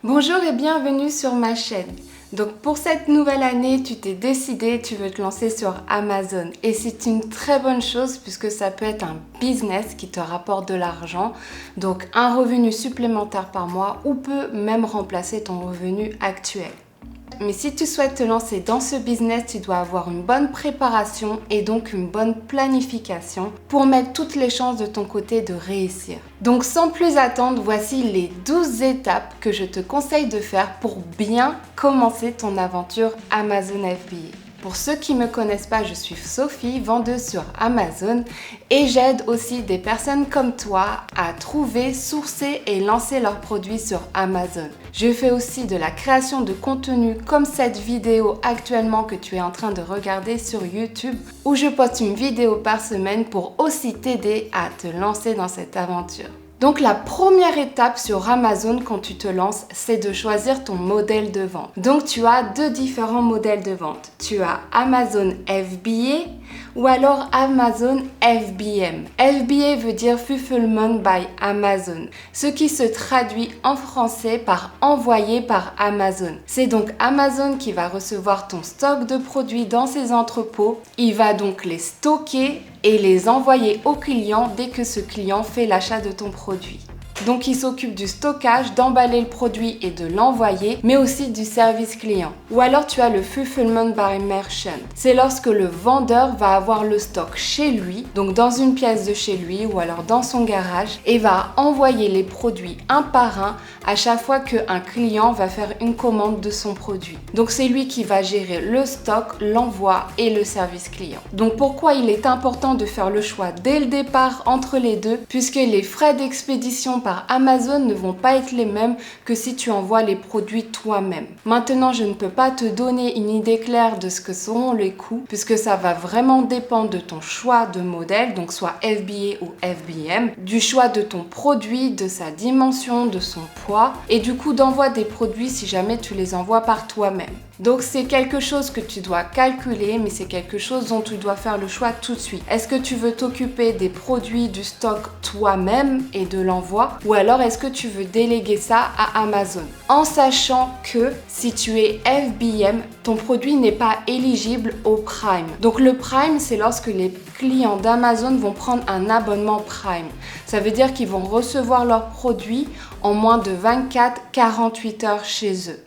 Bonjour et bienvenue sur ma chaîne. Donc pour cette nouvelle année, tu t'es décidé, tu veux te lancer sur Amazon. Et c'est une très bonne chose puisque ça peut être un business qui te rapporte de l'argent. Donc un revenu supplémentaire par mois ou peut même remplacer ton revenu actuel. Mais si tu souhaites te lancer dans ce business, tu dois avoir une bonne préparation et donc une bonne planification pour mettre toutes les chances de ton côté de réussir. Donc sans plus attendre, voici les 12 étapes que je te conseille de faire pour bien commencer ton aventure Amazon FBA. Pour ceux qui ne me connaissent pas, je suis Sophie, vendeuse sur Amazon et j'aide aussi des personnes comme toi à trouver, sourcer et lancer leurs produits sur Amazon. Je fais aussi de la création de contenu comme cette vidéo actuellement que tu es en train de regarder sur YouTube où je poste une vidéo par semaine pour aussi t'aider à te lancer dans cette aventure. Donc la première étape sur Amazon quand tu te lances, c'est de choisir ton modèle de vente. Donc tu as deux différents modèles de vente. Tu as Amazon FBA ou alors Amazon FBM. FBA veut dire Fulfillment by Amazon, ce qui se traduit en français par envoyé par Amazon. C'est donc Amazon qui va recevoir ton stock de produits dans ses entrepôts. Il va donc les stocker et les envoyer au client dès que ce client fait l'achat de ton produit. Donc il s'occupe du stockage, d'emballer le produit et de l'envoyer, mais aussi du service client. Ou alors tu as le Fulfillment by Merchant. C'est lorsque le vendeur va avoir le stock chez lui, donc dans une pièce de chez lui ou alors dans son garage, et va envoyer les produits un par un à chaque fois qu'un client va faire une commande de son produit. Donc c'est lui qui va gérer le stock, l'envoi et le service client. Donc pourquoi il est important de faire le choix dès le départ entre les deux, puisque les frais d'expédition par Amazon ne vont pas être les mêmes que si tu envoies les produits toi-même. Maintenant, je ne peux pas te donner une idée claire de ce que seront les coûts, puisque ça va vraiment dépendre de ton choix de modèle, donc soit FBA ou FBM, du choix de ton produit, de sa dimension, de son poids, et du coût d'envoi des produits si jamais tu les envoies par toi-même. Donc c'est quelque chose que tu dois calculer, mais c'est quelque chose dont tu dois faire le choix tout de suite. Est-ce que tu veux t'occuper des produits du stock toi-même et de l'envoi, ou alors est-ce que tu veux déléguer ça à Amazon? En sachant que si tu es FBM, ton produit n'est pas éligible au Prime. Donc le Prime, c'est lorsque les clients d'Amazon vont prendre un abonnement Prime. Ça veut dire qu'ils vont recevoir leurs produits en moins de 24-48 heures chez eux.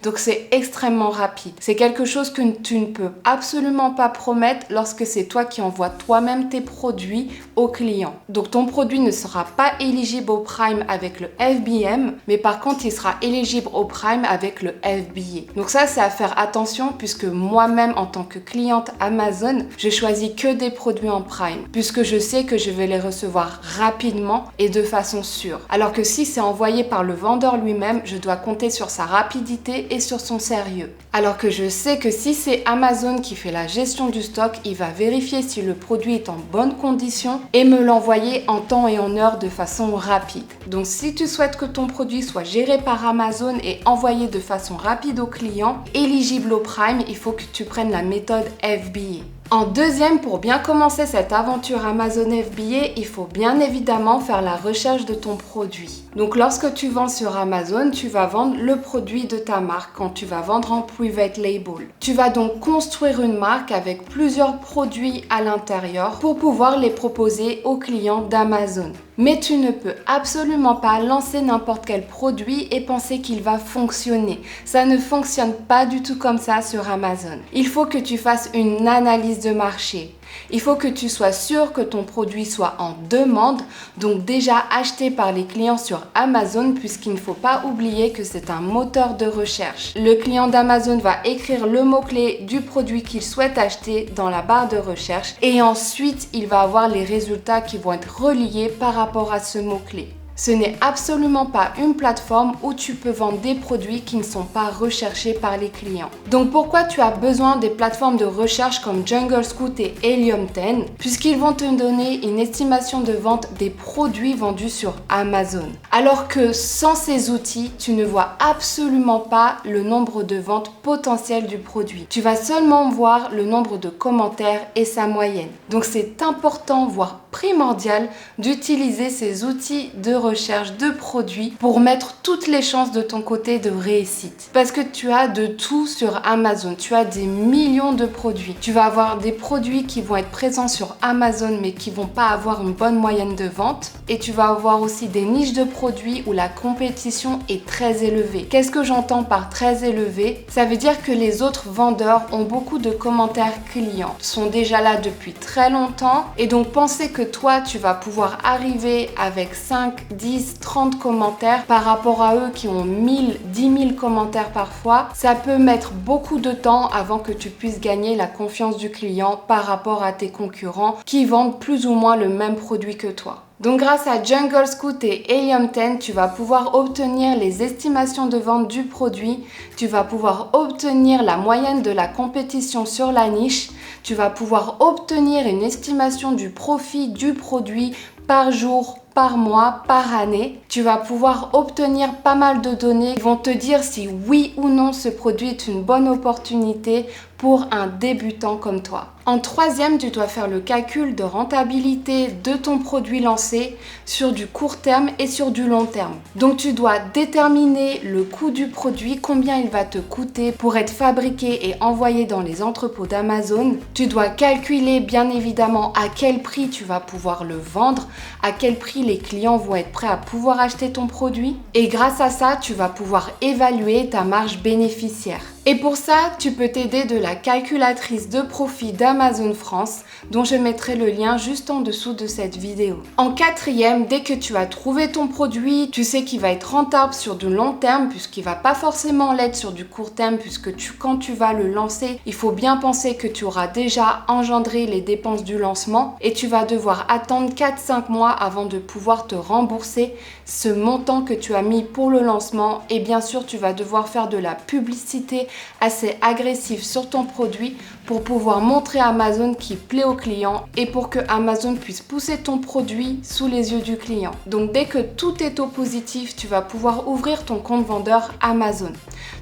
Donc c'est extrêmement rapide. C'est quelque chose que tu ne peux absolument pas promettre lorsque c'est toi qui envoies toi-même tes produits aux clients. Donc ton produit ne sera pas éligible au Prime avec le FBM, mais par contre il sera éligible au Prime avec le FBA. Donc ça c'est à faire attention puisque moi-même en tant que cliente Amazon, je choisis que des produits en Prime puisque je sais que je vais les recevoir rapidement et de façon sûre. Alors que si c'est envoyé par le vendeur lui-même, je dois compter sur sa rapidité et sur son sérieux. Alors que je sais que si c'est Amazon qui fait la gestion du stock, il va vérifier si le produit est en bonne condition et me l'envoyer en temps et en heure de façon rapide. Donc si tu souhaites que ton produit soit géré par Amazon et envoyé de façon rapide au client, éligible au Prime, il faut que tu prennes la méthode FBA. En deuxième, pour bien commencer cette aventure Amazon FBA, il faut bien évidemment faire la recherche de ton produit. Donc lorsque tu vends sur Amazon, tu vas vendre le produit de ta marque quand tu vas vendre en private label. Tu vas donc construire une marque avec plusieurs produits à l'intérieur pour pouvoir les proposer aux clients d'Amazon. Mais tu ne peux absolument pas lancer n'importe quel produit et penser qu'il va fonctionner. Ça ne fonctionne pas du tout comme ça sur Amazon. Il faut que tu fasses une analyse de marché. Il faut que tu sois sûr que ton produit soit en demande, donc déjà acheté par les clients sur Amazon, puisqu'il ne faut pas oublier que c'est un moteur de recherche. Le client d'Amazon va écrire le mot-clé du produit qu'il souhaite acheter dans la barre de recherche et ensuite il va avoir les résultats qui vont être reliés par rapport à ce mot-clé. Ce n'est absolument pas une plateforme où tu peux vendre des produits qui ne sont pas recherchés par les clients. Donc pourquoi tu as besoin des plateformes de recherche comme Jungle Scout et Helium 10? Puisqu'ils vont te donner une estimation de vente des produits vendus sur Amazon. Alors que sans ces outils, tu ne vois absolument pas le nombre de ventes potentielles du produit. Tu vas seulement voir le nombre de commentaires et sa moyenne. Donc c'est important, voire primordial, d'utiliser ces outils de recherche de produits pour mettre toutes les chances de ton côté de réussite. Parce que tu as de tout sur Amazon. Tu as des millions de produits. Tu vas avoir des produits qui vont être présents sur Amazon mais qui vont pas avoir une bonne moyenne de vente. Et tu vas avoir aussi des niches de produits où la compétition est très élevée. Qu'est-ce que j'entends par très élevé? Ça veut dire que les autres vendeurs ont beaucoup de commentaires clients, sont déjà là depuis très longtemps et donc penser que toi tu vas pouvoir arriver avec 5, 10, 30 commentaires par rapport à eux qui ont 1000, 10 000 commentaires parfois, ça peut mettre beaucoup de temps avant que tu puisses gagner la confiance du client par rapport à tes concurrents qui vendent plus ou moins le même produit que toi. Donc grâce à Jungle Scout et Helium 10, tu vas pouvoir obtenir les estimations de vente du produit, tu vas pouvoir obtenir la moyenne de la compétition sur la niche, tu vas pouvoir obtenir une estimation du profit du produit par jour, par mois, par année. Tu vas pouvoir obtenir pas mal de données qui vont te dire si oui ou non ce produit est une bonne opportunité pour un débutant comme toi. En troisième, tu dois faire le calcul de rentabilité de ton produit lancé sur du court terme et sur du long terme. Donc tu dois déterminer le coût du produit, combien il va te coûter pour être fabriqué et envoyé dans les entrepôts d'Amazon. Tu dois calculer bien évidemment à quel prix tu vas pouvoir le vendre, à quel prix les clients vont être prêts à pouvoir acheter ton produit. Et grâce à ça, tu vas pouvoir évaluer ta marge bénéficiaire. Et pour ça, tu peux t'aider de la calculatrice de profit d'Amazon France, dont je mettrai le lien juste en dessous de cette vidéo. En quatrième, dès que tu as trouvé ton produit, tu sais qu'il va être rentable sur du long terme, puisqu'il va pas forcément l'être sur du court terme, puisque quand tu vas le lancer, il faut bien penser que tu auras déjà engendré les dépenses du lancement et tu vas devoir attendre 4-5 mois avant de pouvoir te rembourser ce montant que tu as mis pour le lancement. Et bien sûr, tu vas devoir faire de la publicité assez agressif sur ton produit pour pouvoir montrer à Amazon qu'il plaît au client et pour que Amazon puisse pousser ton produit sous les yeux du client. Donc dès que tout est au positif, tu vas pouvoir ouvrir ton compte vendeur Amazon.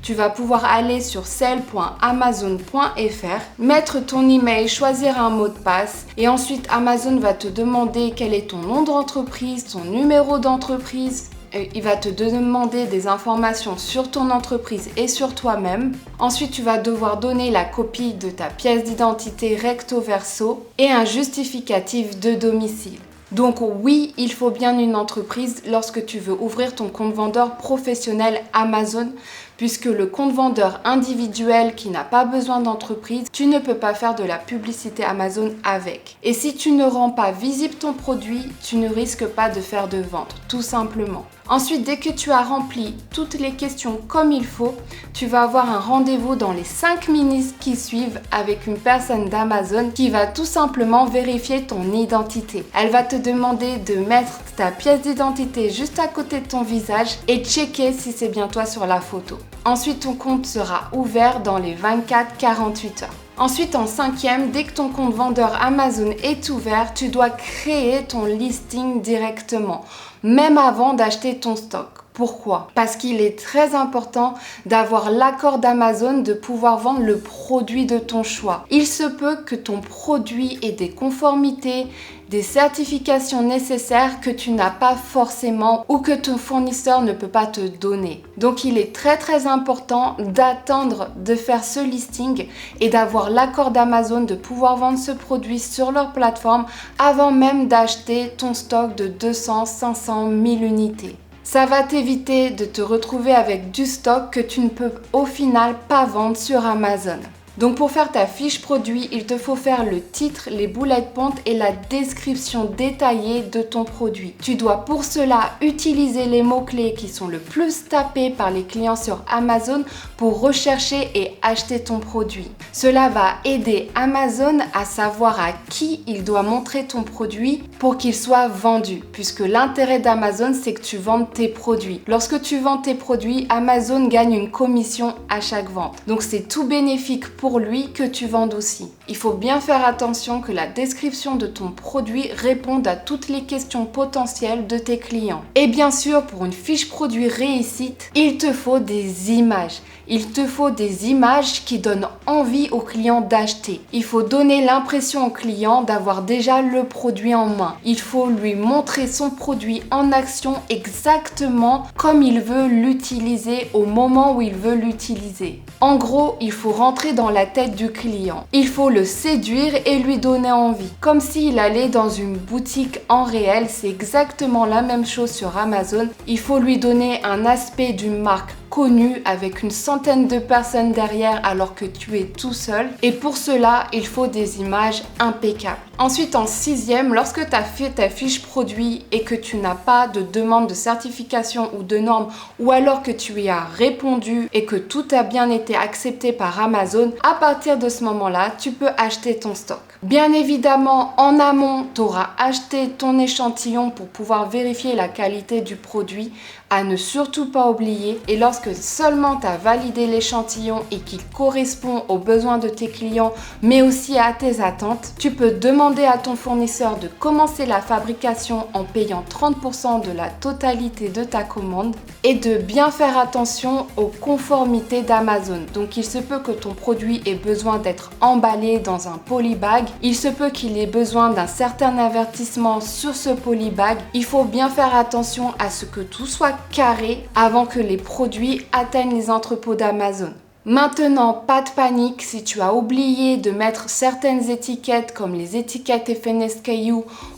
Tu vas pouvoir aller sur sell.amazon.fr, mettre ton email, choisir un mot de passe et ensuite Amazon va te demander quel est ton nom d'entreprise, ton numéro d'entreprise. Il va te demander des informations sur ton entreprise et sur toi-même. Ensuite, tu vas devoir donner la copie de ta pièce d'identité recto verso et un justificatif de domicile. Donc oui, il faut bien une entreprise lorsque tu veux ouvrir ton compte vendeur professionnel Amazon, puisque le compte vendeur individuel qui n'a pas besoin d'entreprise, tu ne peux pas faire de la publicité Amazon avec. Et si tu ne rends pas visible ton produit, tu ne risques pas de faire de vente, tout simplement. Ensuite, dès que tu as rempli toutes les questions comme il faut, tu vas avoir un rendez-vous dans les 5 minutes qui suivent avec une personne d'Amazon qui va tout simplement vérifier ton identité. Elle va te demander de mettre ta pièce d'identité juste à côté de ton visage et checker si c'est bien toi sur la photo. Ensuite, ton compte sera ouvert dans les 24-48 heures. Ensuite, en cinquième, dès que ton compte vendeur Amazon est ouvert, tu dois créer ton listing directement, même avant d'acheter ton stock. Pourquoi? Parce qu'il est très important d'avoir l'accord d'Amazon de pouvoir vendre le produit de ton choix. Il se peut que ton produit ait des conformités, des certifications nécessaires que tu n'as pas forcément ou que ton fournisseur ne peut pas te donner. Donc il est très important d'attendre de faire ce listing et d'avoir l'accord d'Amazon de pouvoir vendre ce produit sur leur plateforme avant même d'acheter ton stock de 200, 500, 1000 unités. Ça va t'éviter de te retrouver avec du stock que tu ne peux au final pas vendre sur Amazon. Donc pour faire ta fiche produit, il te faut faire le titre, les bullet points et la description détaillée de ton produit. Tu dois pour cela utiliser les mots-clés qui sont le plus tapés par les clients sur Amazon pour rechercher et acheter ton produit. Cela va aider Amazon à savoir à qui il doit montrer ton produit pour qu'il soit vendu, puisque l'intérêt d'Amazon, c'est que tu vendes tes produits. Lorsque tu vends tes produits, Amazon gagne une commission à chaque vente. Donc c'est tout bénéfique pour lui que tu vendes aussi. Il faut bien faire attention que la description de ton produit réponde à toutes les questions potentielles de tes clients. Et bien sûr, pour une fiche produit réussite, il te faut des images. Il te faut des images qui donnent envie au client d'acheter. Il faut donner l'impression au client d'avoir déjà le produit en main. Il faut lui montrer son produit en action exactement comme il veut l'utiliser au moment où il veut l'utiliser. En gros, il faut rentrer dans la tête du client. Il faut le séduire et lui donner envie. Comme s'il allait dans une boutique en réel, c'est exactement la même chose sur Amazon. Il faut lui donner un aspect d'une marque connue avec une centaine de personnes derrière alors que tu es tout seul. Et pour cela, il faut des images impeccables. Ensuite, en 6e, lorsque tu as fait ta fiche produit et que tu n'as pas de demande de certification ou de normes, ou alors que tu y as répondu et que tout a bien été accepté par Amazon, à partir de ce moment-là, tu peux acheter ton stock. Bien évidemment, en amont, tu auras acheté ton échantillon pour pouvoir vérifier la qualité du produit, à ne surtout pas oublier. Et lorsque seulement tu as validé l'échantillon et qu'il correspond aux besoins de tes clients, mais aussi à tes attentes, tu peux demander à ton fournisseur de commencer la fabrication en payant 30% de la totalité de ta commande et de bien faire attention aux conformités d'Amazon. Donc il se peut que ton produit ait besoin d'être emballé dans un polybag, il se peut qu'il ait besoin d'un certain avertissement sur ce polybag. Il faut bien faire attention à ce que tout soit carré avant que les produits atteignent les entrepôts d'Amazon. Maintenant, pas de panique si tu as oublié de mettre certaines étiquettes comme les étiquettes FNSKU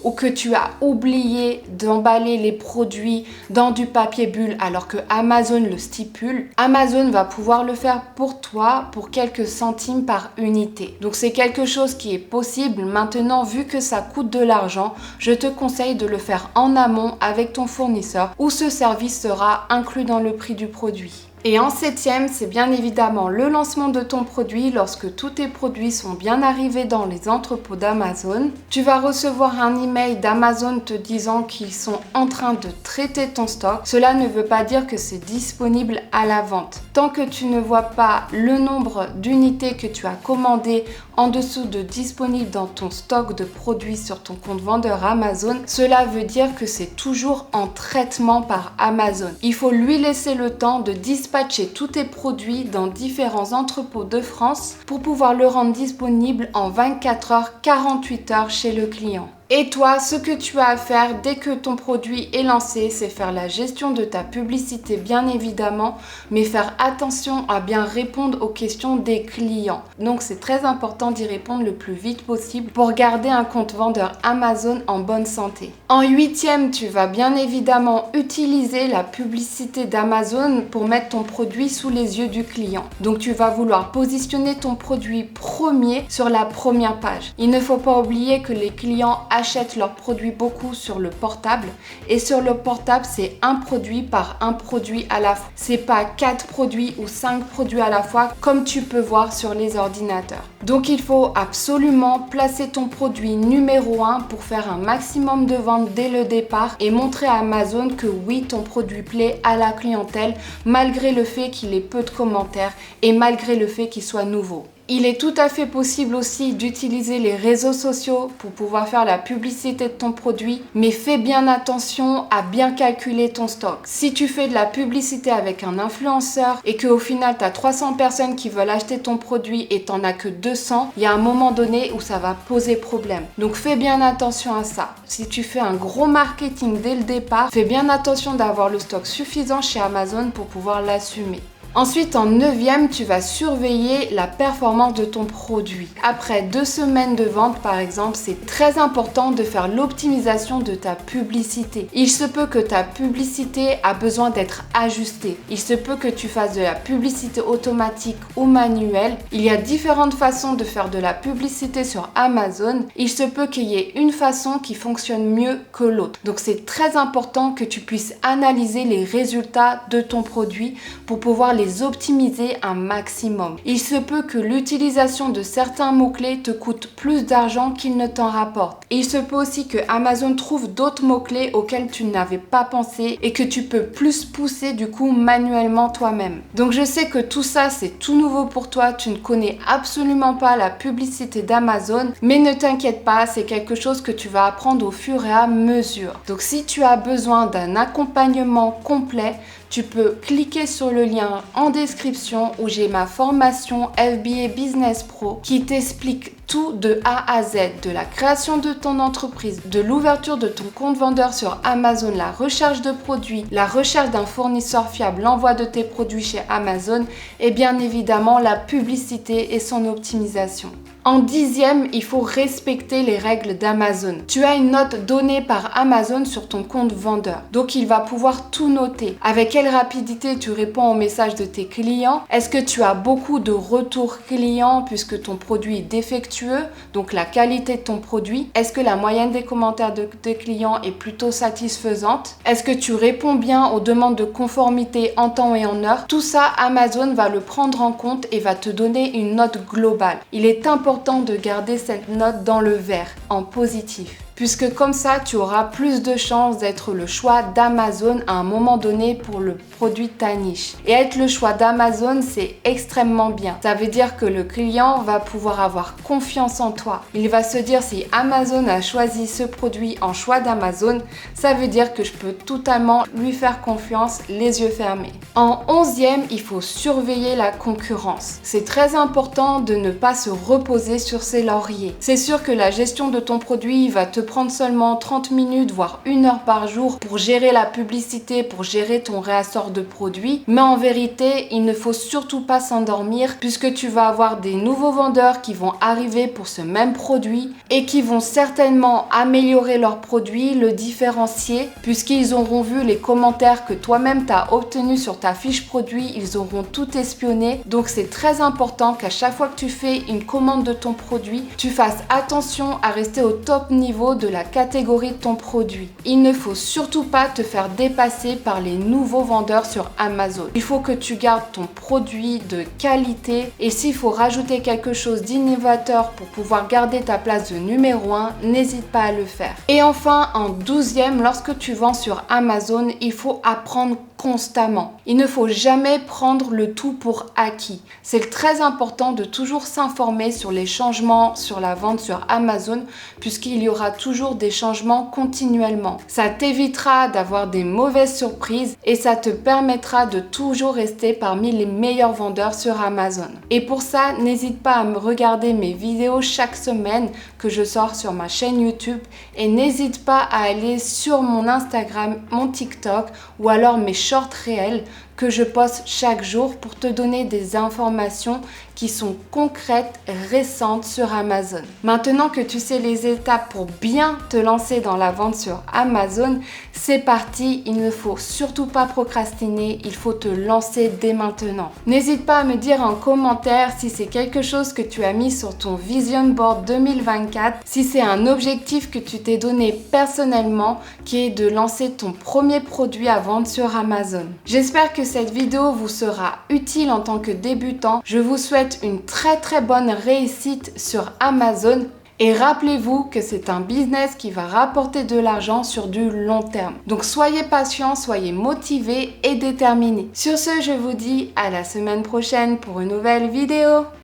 ou que tu as oublié d'emballer les produits dans du papier bulle alors que Amazon le stipule. Amazon va pouvoir le faire pour toi pour quelques centimes par unité. Donc c'est quelque chose qui est possible. Maintenant, vu que ça coûte de l'argent, je te conseille de le faire en amont avec ton fournisseur où ce service sera inclus dans le prix du produit. Et en 7e, c'est bien évidemment le lancement de ton produit. Lorsque tous tes produits sont bien arrivés dans les entrepôts d'Amazon, tu vas recevoir un email d'Amazon te disant qu'ils sont en train de traiter ton stock. Cela ne veut pas dire que c'est disponible à la vente. Tant que tu ne vois pas le nombre d'unités que tu as commandées en dessous de disponible dans ton stock de produits sur ton compte vendeur Amazon, cela veut dire que c'est toujours en traitement par Amazon. Il faut lui laisser le temps de dispatcher tous tes produits dans différents entrepôts de France pour pouvoir le rendre disponible en 24 heures, 48 heures chez le client. Et toi, ce que tu as à faire dès que ton produit est lancé, c'est faire la gestion de ta publicité bien évidemment, mais faire attention à bien répondre aux questions des clients. Donc c'est très important d'y répondre le plus vite possible pour garder un compte vendeur Amazon en bonne santé. En 8e, tu vas bien évidemment utiliser la publicité d'Amazon pour mettre ton produit sous les yeux du client. Donc tu vas vouloir positionner ton produit premier sur la première page. Il ne faut pas oublier que les clients achètent leurs produits beaucoup sur le portable et sur le portable c'est un produit par un produit à la fois. C'est pas 4 produits ou 5 produits à la fois comme tu peux voir sur les ordinateurs. Donc il faut absolument placer ton produit numéro 1 pour faire un maximum de ventes dès le départ et montrer à Amazon que oui, ton produit plaît à la clientèle malgré le fait qu'il ait peu de commentaires et malgré le fait qu'il soit nouveau. Il est tout à fait possible aussi d'utiliser les réseaux sociaux pour pouvoir faire la publicité de ton produit, mais fais bien attention à bien calculer ton stock. Si tu fais de la publicité avec un influenceur et qu'au final tu as 300 personnes qui veulent acheter ton produit et t'en as que 200, il y a un moment donné où ça va poser problème. Donc fais bien attention à ça. Si tu fais un gros marketing dès le départ, fais bien attention d'avoir le stock suffisant chez Amazon pour pouvoir l'assumer. Ensuite, en 9e, tu vas surveiller la performance de ton produit. Après 2 semaines de vente, par exemple, c'est très important de faire l'optimisation de ta publicité. Il se peut que ta publicité a besoin d'être ajustée. Il se peut que tu fasses de la publicité automatique ou manuelle. Il y a différentes façons de faire de la publicité sur Amazon. Il se peut qu'il y ait une façon qui fonctionne mieux que l'autre. Donc, c'est très important que tu puisses analyser les résultats de ton produit pour pouvoir les les optimiser un maximum. Il se peut que l'utilisation de certains mots-clés te coûte plus d'argent qu'il ne t'en rapporte. Et il se peut aussi que Amazon trouve d'autres mots-clés auxquels tu n'avais pas pensé et que tu peux plus pousser du coup manuellement toi-même. Donc je sais que tout ça c'est tout nouveau pour toi, tu ne connais absolument pas la publicité d'Amazon, mais ne t'inquiète pas, c'est quelque chose que tu vas apprendre au fur et à mesure. Donc si tu as besoin d'un accompagnement complet, tu peux cliquer sur le lien en description où j'ai ma formation FBA Business Pro qui t'explique tout de A à Z, de la création de ton entreprise, de l'ouverture de ton compte vendeur sur Amazon, la recherche de produits, la recherche d'un fournisseur fiable, l'envoi de tes produits chez Amazon et bien évidemment la publicité et son optimisation. En 10e, il faut respecter les règles d'Amazon. Tu as une note donnée par Amazon sur ton compte vendeur. Donc, il va pouvoir tout noter. Avec quelle rapidité tu réponds aux messages de tes clients? Est-ce que tu as beaucoup de retours clients puisque ton produit est défectueux? Donc, la qualité de ton produit. Est-ce que la moyenne des commentaires de tes clients est plutôt satisfaisante? Est-ce que tu réponds bien aux demandes de conformité en temps et en heure? Tout ça, Amazon va le prendre en compte et va te donner une note globale. Il est important de garder cette note dans le vert, en positif. Puisque comme ça, tu auras plus de chances d'être le choix d'Amazon à un moment donné pour le produit de ta niche. Et être le choix d'Amazon, c'est extrêmement bien. Ça veut dire que le client va pouvoir avoir confiance en toi. Il va se dire si Amazon a choisi ce produit en choix d'Amazon, ça veut dire que je peux totalement lui faire confiance les yeux fermés. En 11e, il faut surveiller la concurrence. C'est très important de ne pas se reposer sur ses lauriers. C'est sûr que la gestion de ton produit va te prendre seulement 30 minutes, voire 1 heure par jour pour gérer la publicité, pour gérer ton réassort de produits. Mais en vérité, il ne faut surtout pas s'endormir puisque tu vas avoir des nouveaux vendeurs qui vont arriver pour ce même produit et qui vont certainement améliorer leur produit, le différencier puisqu'ils auront vu les commentaires que toi-même tu as obtenus sur ta fiche produit, ils auront tout espionné. Donc c'est très important qu'à chaque fois que tu fais une commande de ton produit, tu fasses attention à rester au top niveau de la catégorie de ton produit. Il ne faut surtout pas te faire dépasser par les nouveaux vendeurs sur Amazon. Il faut que tu gardes ton produit de qualité et s'il faut rajouter quelque chose d'innovateur pour pouvoir garder ta place de numéro 1, n'hésite pas à le faire. Et enfin, en 12e, lorsque tu vends sur Amazon, il faut apprendre constamment. Il ne faut jamais prendre le tout pour acquis. C'est très important de toujours s'informer sur les changements sur la vente sur Amazon puisqu'il y aura toujours des changements continuellement. Ça t'évitera d'avoir des mauvaises surprises et ça te permettra de toujours rester parmi les meilleurs vendeurs sur Amazon. Et pour ça, n'hésite pas à me regarder mes vidéos chaque semaine que je sors sur ma chaîne YouTube et n'hésite pas à aller sur mon Instagram, mon TikTok ou alors mes shorts réels que je poste chaque jour pour te donner des informations qui sont concrètes, récentes sur Amazon. Maintenant que tu sais les étapes pour bien te lancer dans la vente sur Amazon, c'est parti, il ne faut surtout pas procrastiner, il faut te lancer dès maintenant. N'hésite pas à me dire en commentaire si c'est quelque chose que tu as mis sur ton Vision Board 2024, si c'est un objectif que tu t'es donné personnellement qui est de lancer ton premier produit à vendre sur Amazon. J'espère que cette vidéo vous sera utile en tant que débutant. Je vous souhaite une très bonne réussite sur Amazon et rappelez-vous que c'est un business qui va rapporter de l'argent sur du long terme. Donc soyez patient, soyez motivés et déterminés. Sur ce, je vous dis à la semaine prochaine pour une nouvelle vidéo.